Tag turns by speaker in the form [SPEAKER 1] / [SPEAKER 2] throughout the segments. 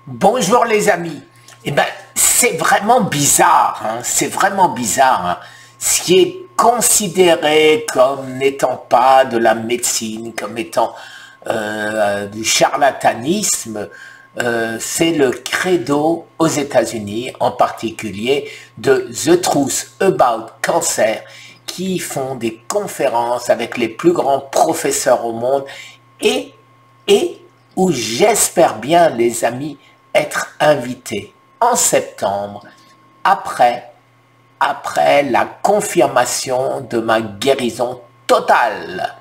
[SPEAKER 1] Bonjour les amis. Eh ben, c'est vraiment bizarre, hein, c'est vraiment bizarre, hein. Ce qui est considéré comme n'étant pas de la médecine, comme étant du charlatanisme, c'est le credo aux États-Unis, en particulier de The Truth About Cancer, qui font des conférences avec les plus grands professeurs au monde et, et où j'espère bien, les amis, être invité en septembre, après la confirmation de ma guérison totale.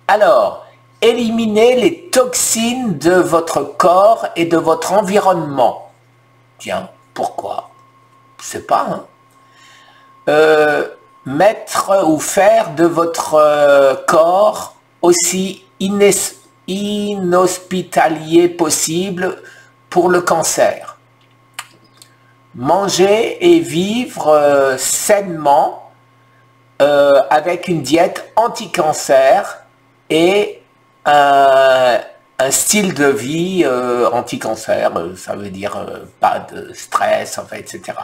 [SPEAKER 1] Alors, éliminez les toxines de votre corps et de votre environnement. Tiens, pourquoi? Je sais pas, hein. Mettre ou faire de votre corps aussi inhospitalier possible pour le cancer. Manger et vivre sainement avec une diète anti-cancer et un style de vie anti-cancer, ça veut dire pas de stress, en fait, etc.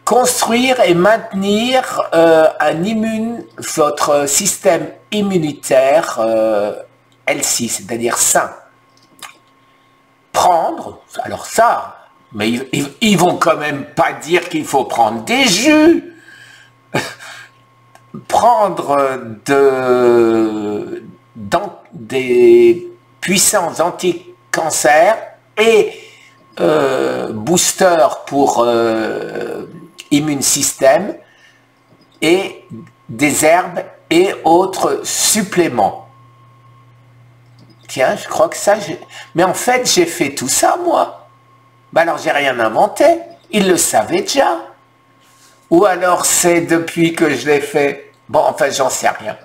[SPEAKER 1] Construire et maintenir votre système immunitaire healthy, c'est-à-dire sain. Prendre, alors ça, mais ils vont quand même pas dire qu'il faut prendre des jus. Prendre des puissants anti-cancer et booster pour immune système et des herbes et autres suppléments. Tiens, je crois que ça... Mais en fait, j'ai fait tout ça, moi. Ben alors, j'ai rien inventé. Ils le savaient déjà. Ou alors, c'est depuis que je l'ai fait. Bon, enfin, j'en sais rien.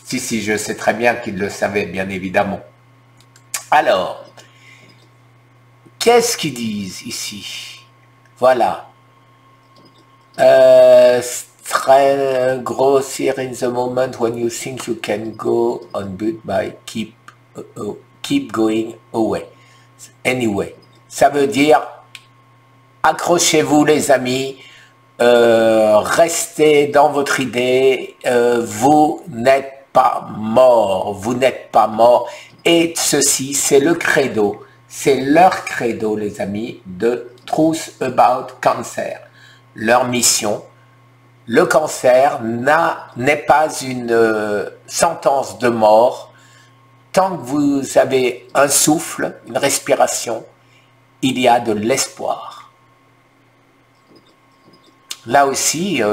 [SPEAKER 1] Si, je sais très bien qu'ils le savaient, bien évidemment. Alors, qu'est-ce qu'ils disent ici? Voilà. Très grossir in the moment when you think you can go on but by keep going away. Anyway, ça veut dire accrochez-vous les amis, restez dans votre idée, vous n'êtes pas mort, vous n'êtes pas mort. Et ceci, c'est le credo, c'est leur credo les amis, de Truth About Cancer. Leur mission, le cancer n'est pas une sentence de mort. Tant que vous avez un souffle, une respiration, il y a de l'espoir. Là aussi,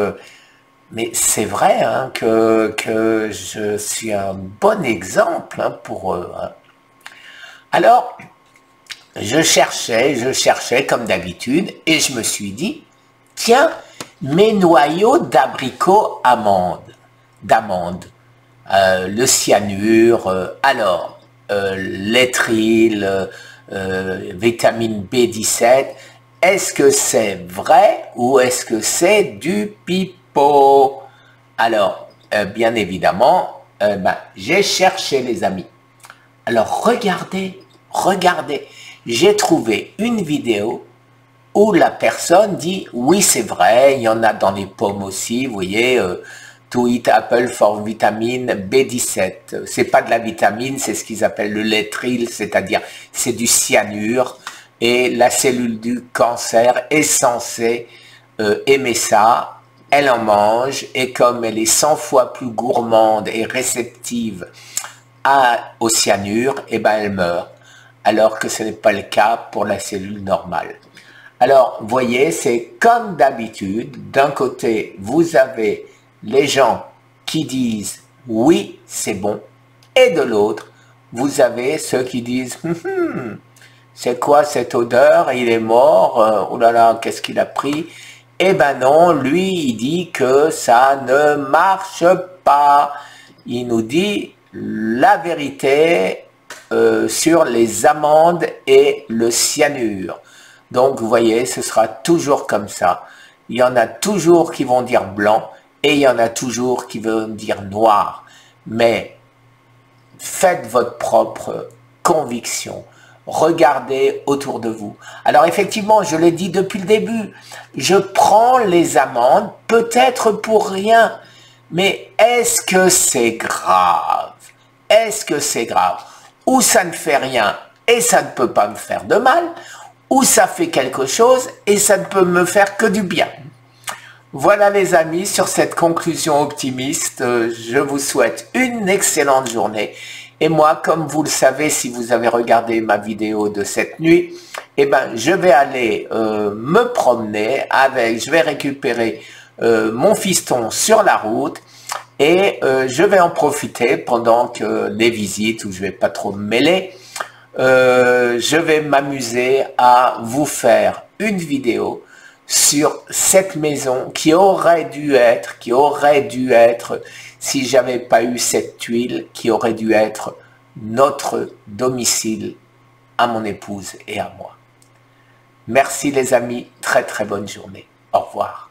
[SPEAKER 1] mais c'est vrai hein, que je suis un bon exemple hein, pour eux. Hein. Alors, je cherchais comme d'habitude et je me suis dit, tiens, mes noyaux d'abricot d'amande, le cyanure, l'éthyl, vitamine B17, est-ce que c'est vrai ou est-ce que c'est du pipeau? Alors, bien évidemment, j'ai cherché les amis. Alors, regardez, j'ai trouvé une vidéo où la personne dit, oui c'est vrai, il y en a dans les pommes aussi, vous voyez, to eat apple for vitamine B17. C'est pas de la vitamine, c'est ce qu'ils appellent le léthyl, c'est-à-dire c'est du cyanure, et la cellule du cancer est censée aimer ça, elle en mange, et comme elle est 100 fois plus gourmande et réceptive au cyanure, et ben elle meurt, alors que ce n'est pas le cas pour la cellule normale. Alors, vous voyez, c'est comme d'habitude, d'un côté, vous avez les gens qui disent « oui, c'est bon », et de l'autre, vous avez ceux qui disent « c'est quoi cette odeur? Il est mort, oh là là, qu'est-ce qu'il a pris ?» Eh ben non, lui, il dit que ça ne marche pas. Il nous dit la vérité sur les amandes et le cyanure. Donc, vous voyez, ce sera toujours comme ça. Il y en a toujours qui vont dire blanc et il y en a toujours qui vont dire noir. Mais faites votre propre conviction. regardez autour de vous. Alors effectivement, je l'ai dit depuis le début, je prends les amendes, peut-être pour rien, mais est-ce que c'est grave? Est-ce que c'est grave? Ou ça ne fait rien et ça ne peut pas me faire de mal, ou ça fait quelque chose et ça ne peut me faire que du bien. Voilà les amis, sur cette conclusion optimiste, je vous souhaite une excellente journée. Et moi, comme vous le savez, si vous avez regardé ma vidéo de cette nuit, eh ben, je vais aller me promener je vais récupérer mon fiston sur la route et je vais en profiter pendant que les visites, où je vais pas trop me mêler, je vais m'amuser à vous faire une vidéo sur cette maison qui aurait dû être, si j'avais pas eu cette tuile, qui aurait dû être notre domicile à mon épouse et à moi. Merci les amis, très très bonne journée. Au revoir.